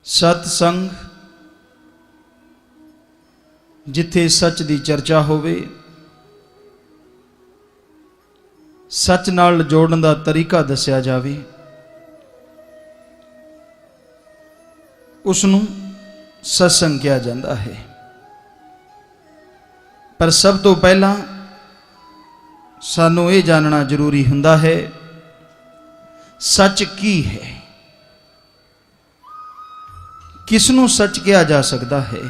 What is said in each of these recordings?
सतसंग जिथे सच की चर्चा होवे, सच नाल जोड़न का तरीका दस्या जावे, उसनूं सत्संग कहा जाता है। पर सब तो पहला सानू ये जानना जरूरी हुंदा है सच की है, किसनूं सच कहा जा सकता है।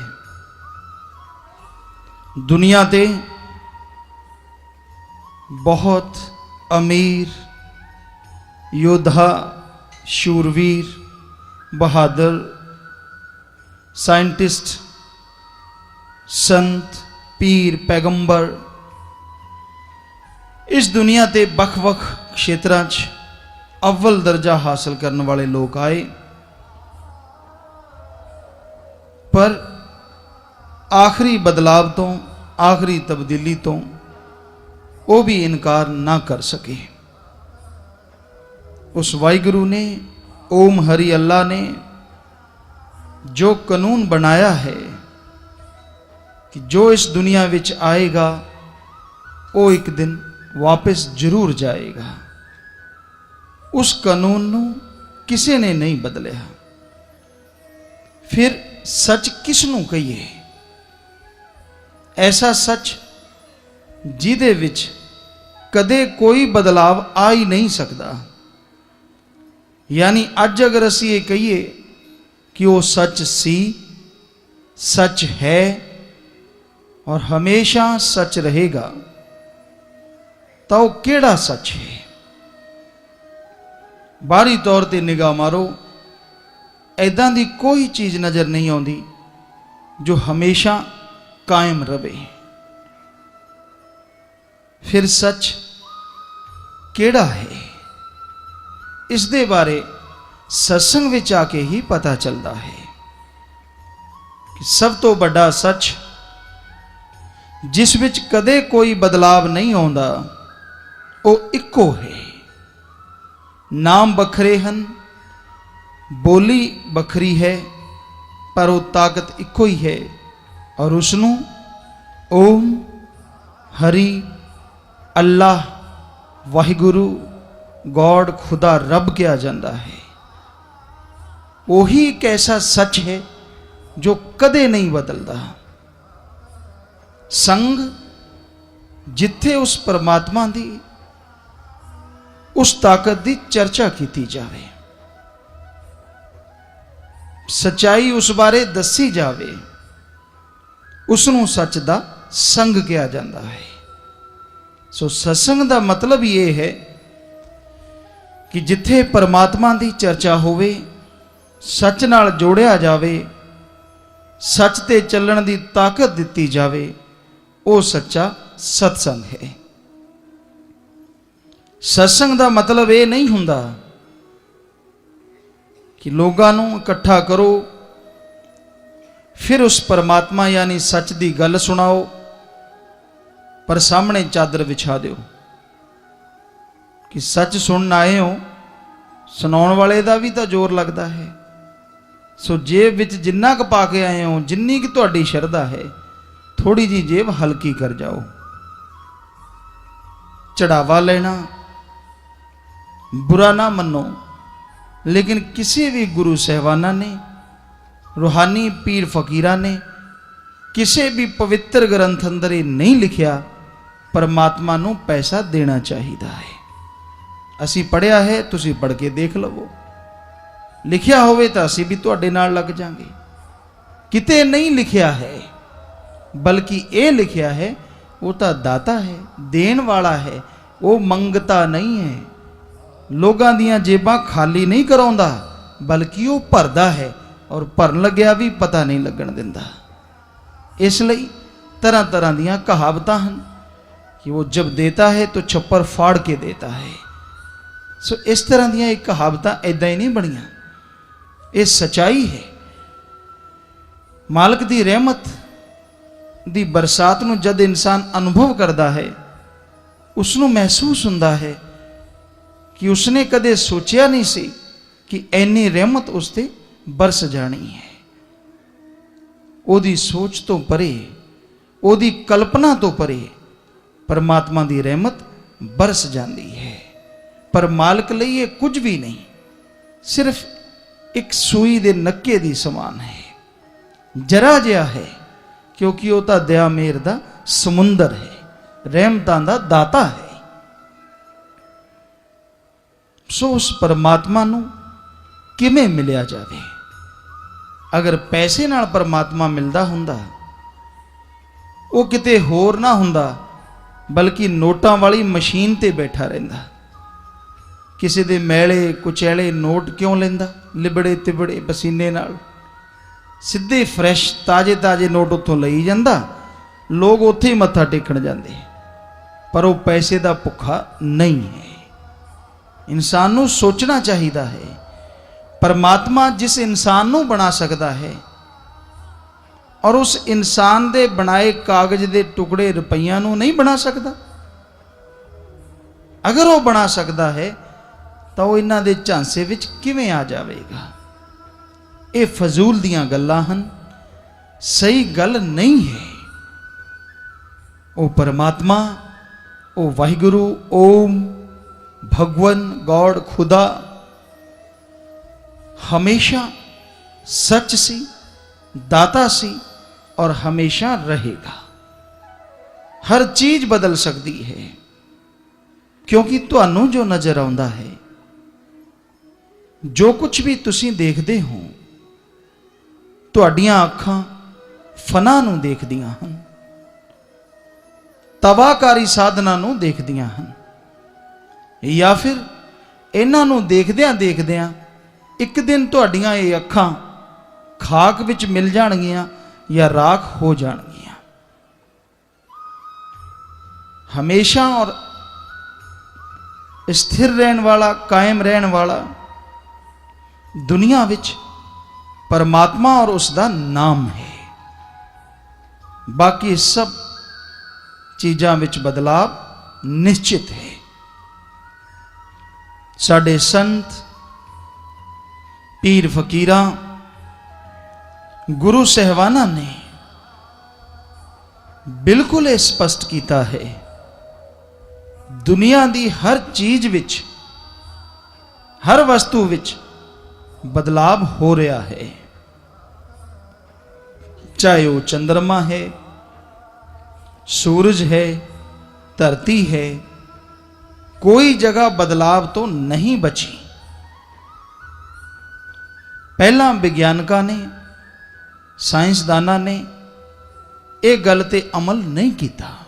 दुनिया ते बहुत अमीर योद्धा, शूरवीर, बहादुर, साइंटिस्ट, संत, पीर, पैगंबर इस दुनिया ते बख-बख क्षेत्रां च अव्वल दर्जा हासिल करने वाले लोग आए, पर आखिरी बदलाव तो, आखिरी तब्दीली तो वो भी इनकार ना कर सके। उस वाहिगुरु ने, ओम हरि अल्लाह ने जो कानून बनाया है कि जो इस दुनिया विच आएगा वो एक दिन वापस जरूर जाएगा, उस कानून नूं किसी ने नहीं बदलिया। फिर सच किसनूं कहिए? ऐसा सच जिहदे विच कदे कोई बदलाव आ ही नहीं सकता। यानी अज अगर असीं ये कहिए कि वो सच सी, सच है और हमेशा सच रहेगा, तो वो केड़ा सच है? बाहरी तौर पर निगाह मारो, ऐदां दी कोई चीज़ नज़र नहीं आती जो हमेशा कायम रहे। फिर सच केड़ा है? इस दे बारे सत्संग विच आके ही पता चलता है कि सब तो बड़ा सच जिस विच कदे कोई बदलाव नहीं आउंदा वो इक्को है। नाम बखरे हन, बोली बखरी है, पर वो ताकत इक्को ही है और उसनूं ओम हरि अल्लाह, वाहिगुरु, गॉड, खुदा, रब कहा जाता है। वही एक ऐसा सच है जो कदे नहीं बदलता। संग जिथे उस परमात्मा दी, उस ताकत की चर्चा की जावे, सच्चाई उस बारे दसी जावे, उसनूं सच दा संग कहा जाता है। सो सत्संग का मतलब ये है कि जिथे परमात्मा की चर्चा होवे, सच नाल जोड़िया जावे, सच ते चलण की ताकत दिती जावे, वो सच्चा सत्संग है। सत्संग का मतलब ये नहीं हुंदा कि लोगों नूं इकट्ठा करो, फिर उस परमात्मा यानी सच की गल सुनाओ, पर सामने चादर विछा दो कि सच सुनन आए हो। सुनाउण वाले का भी तो जोर लगता है। सो जेब विच जिन्ना क पा के आए हो, जिन्नी की तुहाडी शरधा है, थोड़ी जी जेब हल्की कर जाओ। चढ़ावा लेना बुरा ना मनो, लेकिन किसी भी गुरु साहबाना ने, रूहानी पीर फकीरा ने किसी भी पवित्र ग्रंथ अंदर ये नहीं लिखिया परमात्मा नूं पैसा देना चाहिए है। असी पढ़िया है, तुसी पढ़ के देख लवो, लिखिया होवे तो असी भी तुहाडे नाल लग जाएंगे। किते नहीं लिखिया है, बल्कि ये लिखिया है वो तो दाता है, देन वाला है, वो मंगता नहीं है, लोगों दियां जेबां खाली नहीं कराउंदा, बल्कि वो भरदा है और भरन लग्या भी पता नहीं लगन दिंदा। इसलिए तरह तरह दियां कहावतां हन कि वो जब देता है तो छप्पर फाड़ के देता है। सो इस तरह दियां एक कहावतां ऐदा ही नहीं बनियां, ये सच्चाई है। मालिक दी रहमत दी बरसात नूं जद इंसान अनुभव करता है, उसनूं महसूस हुंदा है कि उसने कदे सोचिया नहीं सी कि इन्नी रहमत उस ते बरस जानी है। ओदी सोच तो परे, ओदी कल्पना तो परे परमात्मा की रहमत बरस जाती है। पर मालिक लई ये कुछ भी नहीं, सिर्फ एक सूई दे नक्के दी समान है, जरा जिहा है, क्योंकि वह तो दया मेहर दा समुंदर है, रहमतां दा दाता है। सो उस परमात्मा नूं किवें मिलिया जावे? अगर पैसे नाल परमात्मा मिलदा हुंदा, वो किते होर ना हुंदा, बल्कि नोटां वाली मशीन ते बैठा रहिंदा। किसी दे मैले कुचैले नोट क्यों लैंदा? लिबड़े तिबड़े पसीने नाल सिद्धे फ्रैश ताजे ताजे नोट उत्थों लई जांदा, लोग उत्थे ही मत्था टेकण जांदे। पर वो पैसे दा भुखा नहीं है। इंसान नूं सोचना चाहिदा है, परमात्मा जिस इंसान नूं बना सकदा है और उस इंसान दे बनाए कागज दे टुकड़े रुपइयां नूं नहीं बना सकदा। अगर वो बना सकदा है तो वो इन्हां दे झांसे विच किवें आ जावेगा? ये फजूल दियां गल्लां हन, सही गल नहीं है। ओ परमात्मा, ओ वाहिगुरु, ओम भगवन गॉड खुदा हमेशा सच सी, दाता सी और हमेशा रहेगा। हर चीज बदल सकती है, क्योंकि तुहानू जो नजर आउंदा है, जो कुछ भी तुसीं देखदे हो, तुहाडीआं अखां फना नूं देखदियां हन, तबाहकारी साधना नूं देखदियां हन, या फिर इन्हां नूं देखदियां देखदियां एक दिन तुहाडीआं ये अखां खाक विच मिल जाणगियां या राख हो जाणगियां। हमेशा और स्थिर रहने वाला, कायम रहने वाला दुनिया विच परमात्मा और उसका नाम है। बाकी सब चीज़ां विच बदलाव निश्चित है। साडे संत पीर फकीरां गुरु सहवाना ने बिल्कुल स्पष्ट किया है, दुनिया की हर चीज विच, हर वस्तु विच बदलाव हो रहा है। चाहे वो चंद्रमा है, सूरज है, धरती है, कोई जगह बदलाव तो नहीं बची। पहला विज्ञानकां ने, साइंसदाना ने एक गल ते अमल नहीं किया,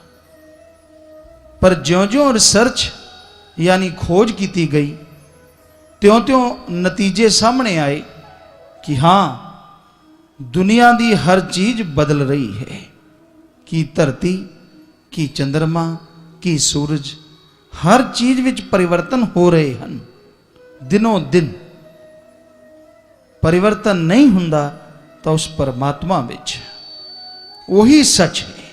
पर ज्यों-ज्यों रिसर्च यानी खोज की गई, त्यों-त्यों नतीजे सामने आए कि हाँ, दुनिया की हर चीज बदल रही है। कि धरती, कि चंद्रमा, कि सूरज, हर चीज विच परिवर्तन हो रहे हैं। दिनों दिन परिवर्तन नहीं हुंदा तो उस परमात्मा विच वही सच है।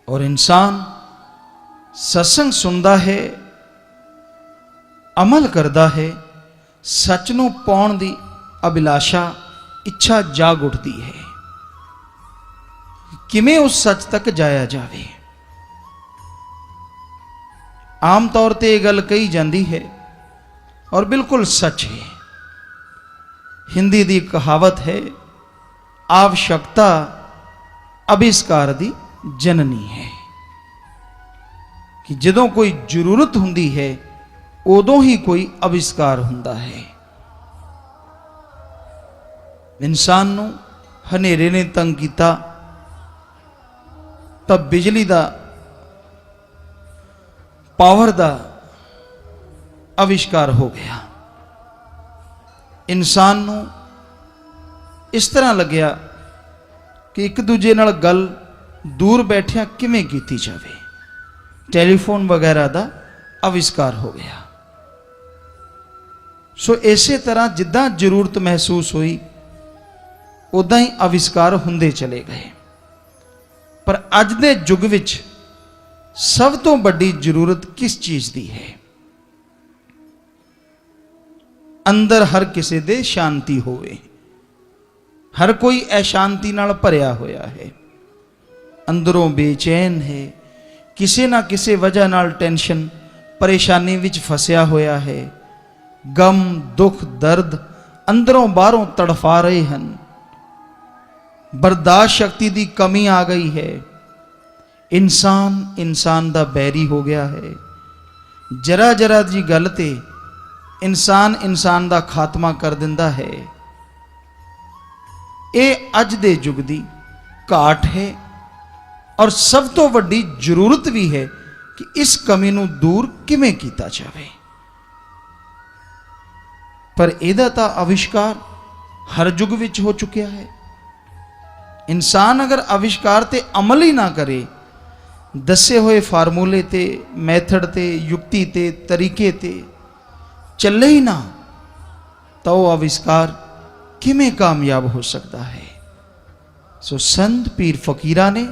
और इंसान सत्संग सुनता है, अमल करता है, सच नूं पाउण दी अभिलाषा, इच्छा जाग उठती है। किमें उस सच तक जाया जावे। आम तौर पर यह गल कही जाती है और बिल्कुल सच है। हिंदी की कहावत है, आवश्यकता आविष्कार दी जननी है। कि जदों कोई जरूरत हुंदी है, उदों ही कोई आविष्कार हुंदा है। इंसान नूं हनेरे ने तंग किया तब बिजली का, पावर का आविष्कार हो गया। इंसान नूं इस तरह लग्या कि एक दूजे नाल गल दूर बैठिया किवें कीती जावे, टेलीफोन वगैरह का आविष्कार हो गया। सो इसे तरह जिद्दां जरूरत महसूस हुई, उदां ही आविष्कार हुंदे चले गए। पर अज दे युग विच सब तो बड़ी जरूरत किस चीज की है? अंदर हर किसी दे शांति होवे। हर कोई अशांति नाल भरिया होया है, अंदरों बेचैन है, किसी ना किसी वजह नाल टेंशन परेशानी विच फसिया होया है। गम दुख दर्द अंदरों बाहरों तड़फा रहे हैं। बर्दाश्त शक्ति की कमी आ गई है। इंसान दा बैरी हो गया है। जरा जरा जी गल ते इंसान दा खात्मा कर दिंदा है। ये अज दे युग दी घाट है और सब तो वड्डी जरूरत भी है कि इस कमी नूं दूर किवें कीता जावे। पर इहदा तां आविष्कार हर युग विच हो चुकिया है। इंसान अगर आविष्कार ते अमल ही ना करे, दसे हुए फार्मूले ते मैथड ते युक्ति ते तरीके ते चले ही ना, तो वह आविष्कार किमें कामयाब हो सकता है। सो संत पीर फकीरा ने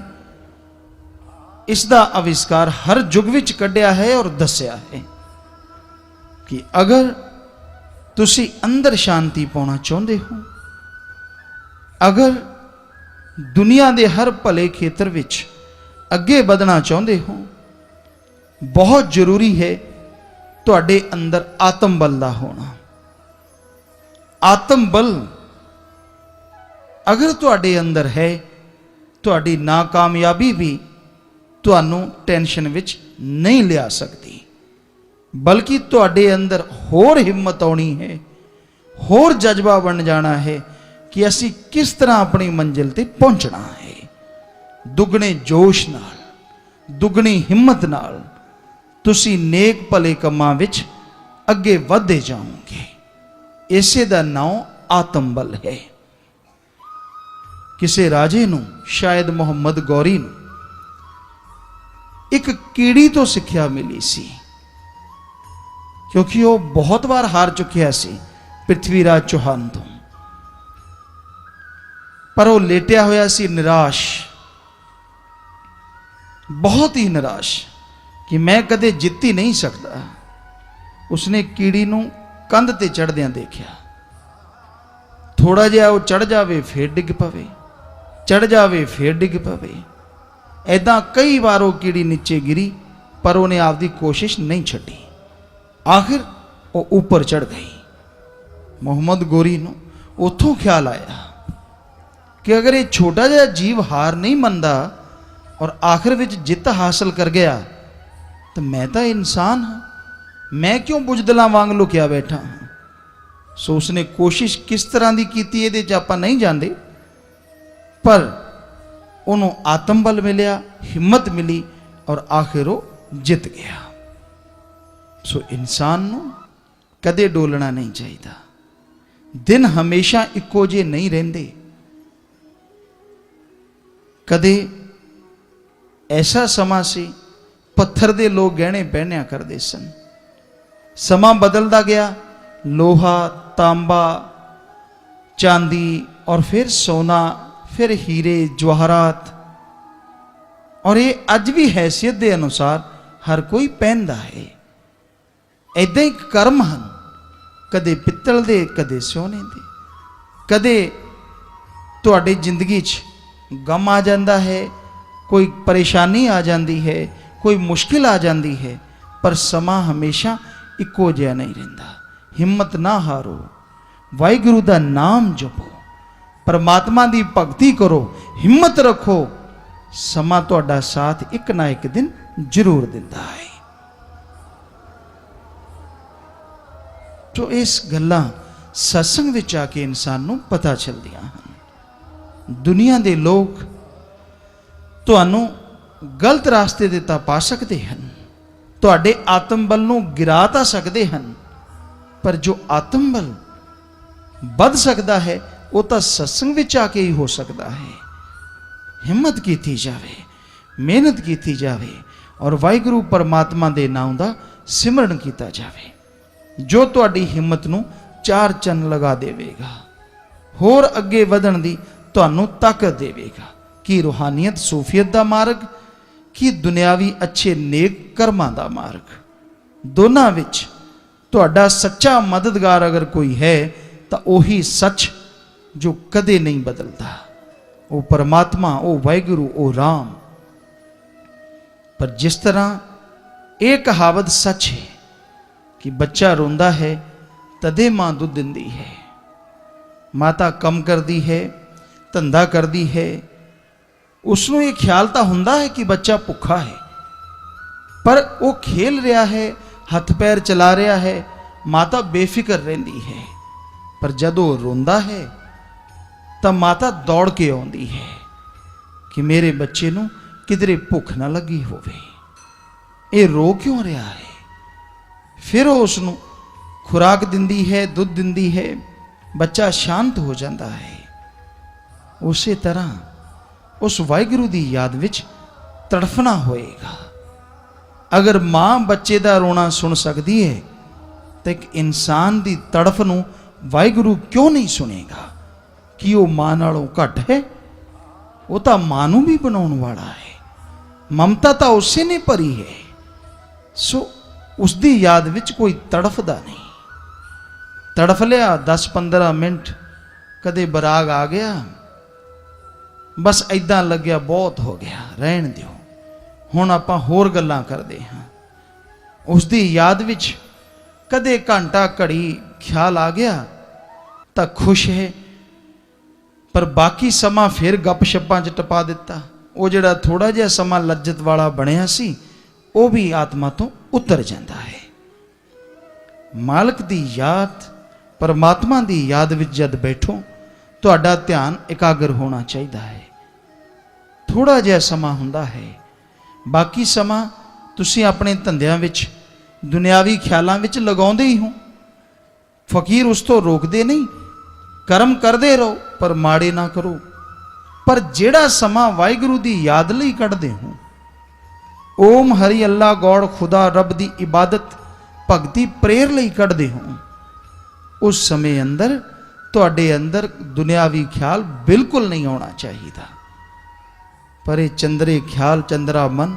इसका आविष्कार हर युग विच कढ़िया है और दसिया है कि अगर तुसी अंदर शांति पाना चाहते हो, अगर दुनिया के हर भले खेतर विच अगे बढ़ना चाहते हो, बहुत जरूरी है तुहाडे अंदर आत्म बल का होना। आत्म बल अगर तुहाडे अंदर है, तुहाडी नाकामयाबी भी तुहानू टेंशन विच नहीं लिया सकती, बल्कि तुहाडे अंदर होर हिम्मत आनी है, होर जज्बा बन जाना है कि असी किस तरह अपनी मंजिल ते पहुंचना है। दुगने जोश नाल, दुगनी हिम्मत नाल तुसी नेक भले कमां विच अगे वधदे जाओगे। इसे दा नाम आत्म बल है। किसी राजे नूं, शायद मुहम्मद गौरी नूं, एक कीड़ी तो सिक्ख्या मिली सी, क्योंकि वह बहुत बार हार चुकिया सी पृथ्वीराज चौहान तो। पर वह लेटिया होया सी निराश, बहुत ही निराश कि मैं कदे जित ही नहीं सकता। उसने कीड़ी नूं कंध ते चढ़दियां देखिया। थोड़ा जिहा वो चढ़ जावे फिर डिग पवे, चढ़ जावे फिर डिग पवे। ऐदा कई बार वो कीड़ी नीचे गिरी, पर उन्हें आपकी कोशिश नहीं छड्डी। आखिर वो ऊपर चढ़ गई। मुहम्मद गौरी नूं उथों ख्याल आया कि अगर ये छोटा जिहा जीव हार नहीं मनता और आखिर विच जित हासिल कर गया, तो मैं तो इंसान हाँ, मैं क्यों बुजदलां वांग लुकिया बैठा हाँ। सो उसने कोशिश किस तरह की की ये आपां नहीं जानते, पर उन्होंने आत्म बल मिलिया, हिम्मत मिली और आखिर वो जित गया। सो इंसान नूं कदे डोलना नहीं चाहिए। दिन हमेशा इक्को जे नहीं रहिंदे। कदे ऐसा समा सी पत्थर दे लोग गहने पहनिया करते सन। समा बदलता गया, लोहा, तांबा, चांदी और फिर सोना, फिर हीरे जवाहरात, और ये अज भी हैसियत के अनुसार हर कोई पहनता है। ऐदा ही कर्म हैं, कदे पित्तल दे, कदे सोने दे। कदे तुहाडी जिंदगी च गम आ जाता है, कोई परेशानी आ जाती है, कोई मुश्किल आ जाती है, पर समा हमेशा इक्को जिहा नहीं रहिंदा। हिम्मत ना हारो, वाहिगुरू दा नाम जपो, परमात्मा की भगती करो, हिम्मत रखो। समा तुहाडा साथ एक ना एक दिन जरूर दिंदा है। तो इस गल्लां सत्संग विच आके इंसान नूं पता चलदियां हन। दुनिया दे लोग तुहानूं गलत रास्ते ते तां पा सकदे हन, तुहाडे आत्म बल नूं गिरा तां सकदे हन, पर जो आत्म बल वध सकदा है वो तो सत्संग विच आके ही हो सकता है। हिम्मत कीती जावे, मेहनत कीती जावे और वाहिगुरू परमात्मा दे नाम दा सिमरन कीता जावे, जो तुहाडी हिम्मत नूं चार चन्न लगा देवेगा, होर अगे वधण दी तुहानूं ताकत देवेगा। कि रूहानियत सूफीयत दा मार्ग, कि दुनियावी अच्छे नेक कर्मां दा मार्ग, दोनां विच तुहाडा सच्चा मददगार अगर कोई है तो वही सच जो कदे नहीं बदलता, वो परमात्मा, वो वाहिगुरु, वो राम। पर जिस तरह एक कहावत सच है कि बच्चा रोंदा है तदे मां दुध दिंदी है। माता कम करती है, धंधा करती है, उसनों ये ख्याल तो हुंदा है कि बच्चा भुखा है, पर वो खेल रहा है, हथ पैर चला रहा है, माता बेफिक्र रहिंदी है। पर जदों रोंदा है तो माता दौड़ के आउंदी है कि मेरे बच्चे नूं किधरे भुख ना लगी होवे, ये रो क्यों रहा है। फिर उसनूं खुराक दिंदी है, दुध दिंदी है, बच्चा शांत हो जाता है। उसी तरह उस वाहिगुरु की याद विच तड़फना होएगा। अगर मां बच्चे का रोना सुन सकती है तो एक इंसान की तड़फ नूं वाहिगुरु क्यों नहीं सुनेगा कि वो मां नालों घट है। वो तो मां नूं भी बनाउण वाला है, ममता तो उसे ने भरी है। सो उसकी याद विच कोई तड़फदा नहीं। तड़फ लिया 10-15 मिनट, कदे बराग आ गया, बस ऐदा लग्या बहुत हो गया, रहन दिओ, हुण आपां होर गल्लां करदे हां। उसकी याद विच कदे घंटा घड़ी ख्याल आ गया तो खुश है, पर बाकी समा फिर गप शप्पां च टपा दिता। वो जिहड़ा थोड़ा जिहा समा लज्जत वाला बनिया सी वो भी आत्मा तो उतर जाता है। मालक की याद, परमात्मा की याद विच जद बैठो तुहाडा ध्यान एकाग्र होना चाहिए है। थोड़ा जिहा समा हुंदा है, बाकी समा तुसीं अपने धंधियां विच दुनियावी ख्यालां विच लगाउंदे ही हो। फकीर उस तो रोकदे नहीं, कर्म करते रहो पर माड़े ना करो। पर जेड़ा समा वाहिगुरु की याद लई कढ़दे हो, ओम हरि अल्लाह गौड़ खुदा रब की इबादत भगती प्रेर लई कढ़दे हो, उस समय अंदर तुहाडे अंदर दुनियावी ख्याल बिल्कुल नहीं आना चाहिए। पर ये चंद्रे ख्याल, चंद्रा मन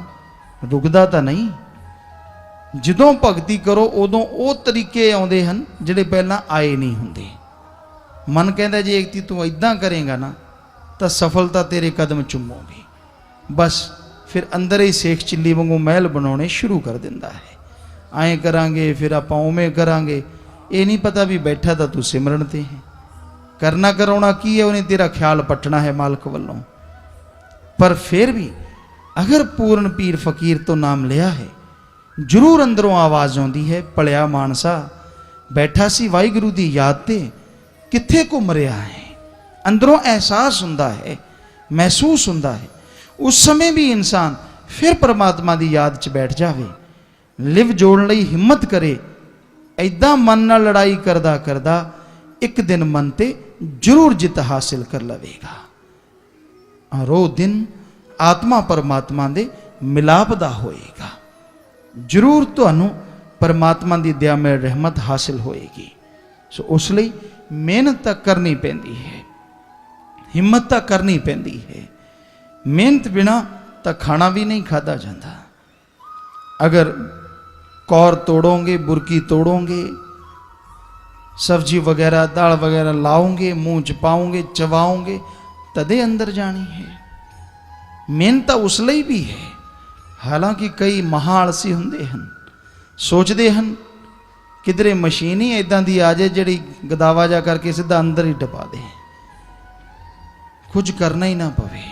रुकदा तो नहीं। जदों भगती करो उदों वो तरीके आउंदे हन जिहड़े पहलां आए नहीं हुंदे। मन कहता जे एक तू इदां करेगा ना तो सफलता तेरे कदम चुमोगी। बस फिर अंदर ही सेख चिल्ली वांगू महल बनाने शुरू कर दिंदा है। आए करांगे फिर आपां उवें करांगे, ये नहीं पता भी बैठा तो तू सिमरन ते है। करना कराउणा की है, उन्हें तेरा ख्याल पटना है मालक वल्लों। पर फिर भी अगर पूर्ण पीर फकीर तो नाम लिया है, जरूर अंदरों आवाज़ आउंदी है, भलिया मानसा बैठा सी वाहिगुरु की याद ते कित्थे घुम रहा है। अंदरों एहसास हुंदा है, महसूस हुंदा है। उस समय भी इंसान फिर परमात्मा की याद च बैठ जावे, लिव जोड़न लई हिम्मत करे। ऐदा मन नाल लड़ाई करदा करदा एक दिन मन ते जरूर जित हासिल कर लवेगा। और वो दिन आत्मा परमात्मा दे मिलाप दा होएगा। जरूर तुहानू परमात्मा की दया में रहमत हासिल होएगी। सो उस लई मेहनत तो करनी पैंदी है, हिम्मत तो करनी पैंदी है। मेहनत बिना तो खाना भी नहीं खादा जाता। अगर कौर तोड़ोगे, बुरकी तोड़ोगे, सब्जी वगैरह दाल वगैरह लाओगे, मुंह च पाओगे, चबाओगे, तदे अंदर जानी है। मेहनत उस लई भी है। हालांकि कई महाआलसी हुंदे हन, सोचते हैं किधरे मशीन ही इदां दी आ जाए जिहड़ी गदावा जा करके सीधा अंदर ही टपा दे, कुछ करना ही ना पवे।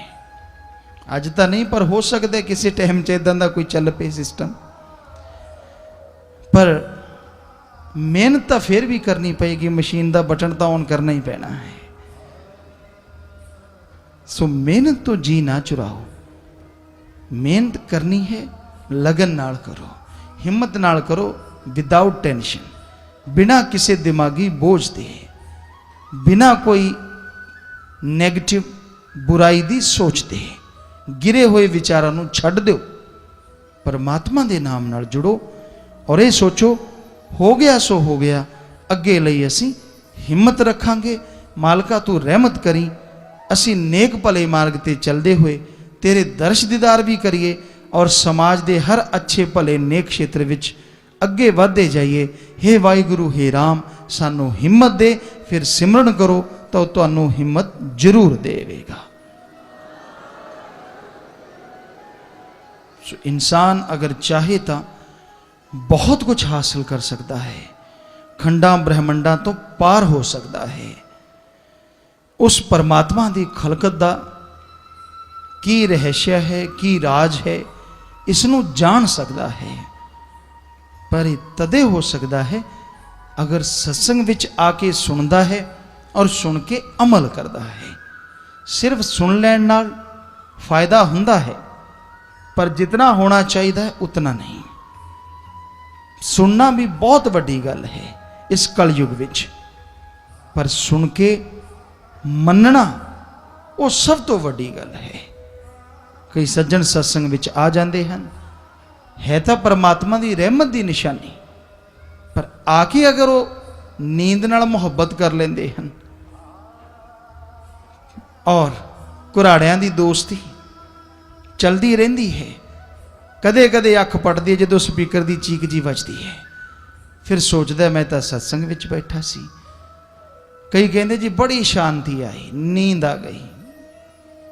अज तो नहीं, पर हो सकता है किसी टाइम च इदां दा कोई चल पे सिस्टम। पर मेहनत तो फिर भी करनी पएगी, मशीन का बटन तो ऑन करना ही पैना है। सो मेहनत तो जी ना चुराओ, मेहनत करनी है, लगन नाल करो, हिम्मत नाल करो, विदाउट टेंशन, बिना किसी दिमागी बोझ दे, बिना कोई नेगेटिव बुराई दी सोच दे, गिरे हुए विचारां नूं छड्ड दिओ, परमात्मा दे नाम नाल जुड़ो और ये सोचो हो गया सो हो गया, अगे लई असीं हिम्मत रखांगे। मालका तू रहमत करी, असीं नेक भले मार्ग ते चलदे हुए तेरे दर्श दीदार भी करिए और समाज दे हर अच्छे भले नेक क्षेत्र विच अगे बढ़ते जाइए। हे वाहिगुरु हे राम सानू हिम्मत दे, फिर सिमरन करो तो तुहानू हिम्मत जरूर देवेगा। इंसान अगर चाहे तो बहुत कुछ हासिल कर सकता है, खंडा ब्रह्मंडा तो पार हो सकता है। उस परमात्मा की खलकत का की रहस्य है, की राज है, इसनू जान सकता है। पर तदे हो सकता है अगर सत्संग विच आके सुनता है और सुन के अमल करता है। सिर्फ सुन लैण नाल फायदा हुंदा है, पर जितना होना चाहिए उतना नहीं। सुनना भी बहुत वड्डी गल है इस कलयुग विच, पर सुन के मनना वो सब तो वड्डी गल है। कई सज्जन सत्संग विच आ जाते हैं, है तो परमात्मा की रहमत की निशानी, पर आके अगर वो नींद नाल मुहब्बत कर लेंदे हैं और कुराड़ियां की दोस्ती चलती रहिंदी है। कदे कदे अख पटदी है जो स्पीकर की चीक जी बजती है, फिर सोचता मैं तो सत्संग विच बैठा सी। कई कहते जी बड़ी शांति आई, नींद आ गई।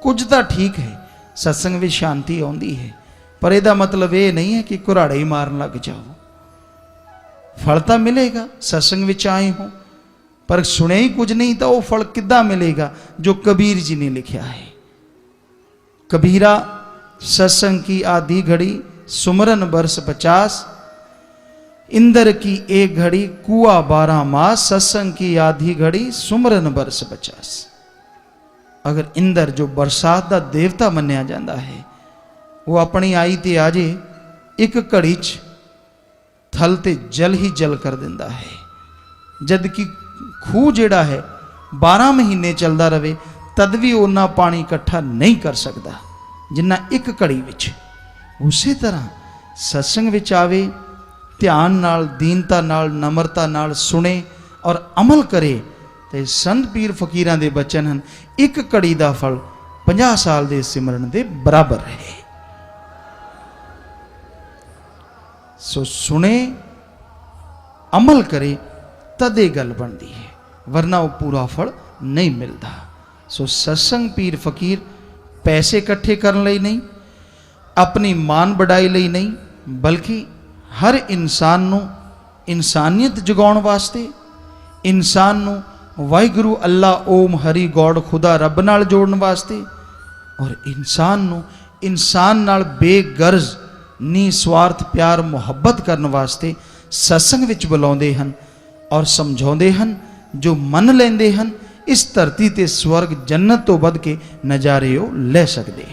कुछ तो ठीक है, सत्संग में शांति आती है, पर यदा मतलब ये नहीं है कि कुराड़े ही मारन लग जाओ। फल तो मिलेगा, सत्संग में आए हो, पर सुने ही कुछ नहीं तो वो फल किद्दां मिलेगा जो कबीर जी ने लिखा है। कबीरा सत्संग की आधी घड़ी सुमरन बरस 50, इंद्र की एक घड़ी कुआ 12 मास, सत्संग की आधी घड़ी सुमरन बरस 50। अगर इंद्र जो बरसात का देवता मन्या जाता है, वो अपनी आई ते आजे एक घड़ी च थल ते जल ही जल कर दिंदा है, जबकि खूह जिहड़ा है 12 महीने चलता रहे तद भी उन्ना पानी इकट्ठा नहीं कर सकता जिन्ना एक घड़ी विच। उसी तरह सत्संग विच आवे, ध्यान नाल, दीनता नाल, नम्रता नाल सुने और अमल करे तो संत पीर फकीरां दे बचन हैं, एक घड़ी का फल 50 साल के सिमरन के बराबर है। सो सुने अमल करे तदे गल बनती है, वरना वो पूरा फल नहीं मिलता। सो सत्संग पीर फकीर पैसे इकट्ठे करने लई नहीं, अपनी मान बढ़ाई लई नहीं, बल्कि हर इंसान नू इंसानियत जगाउण वास्ते, इंसान नू वाहिगुरु अल्लाह ओम हरि गॉड खुदा रब नाल जोड़न वास्ते, और इंसान नू इंसान नाल बेगर्ज निस्वार्थ प्यार मुहब्बत करन वास्ते सत्संग विच बुलाउंदे हन और समझाउंदे हन। जो मन लेंदे हन इस धरती ते स्वर्ग जन्नत तो वध के नज़ारे वो ले सकते हैं।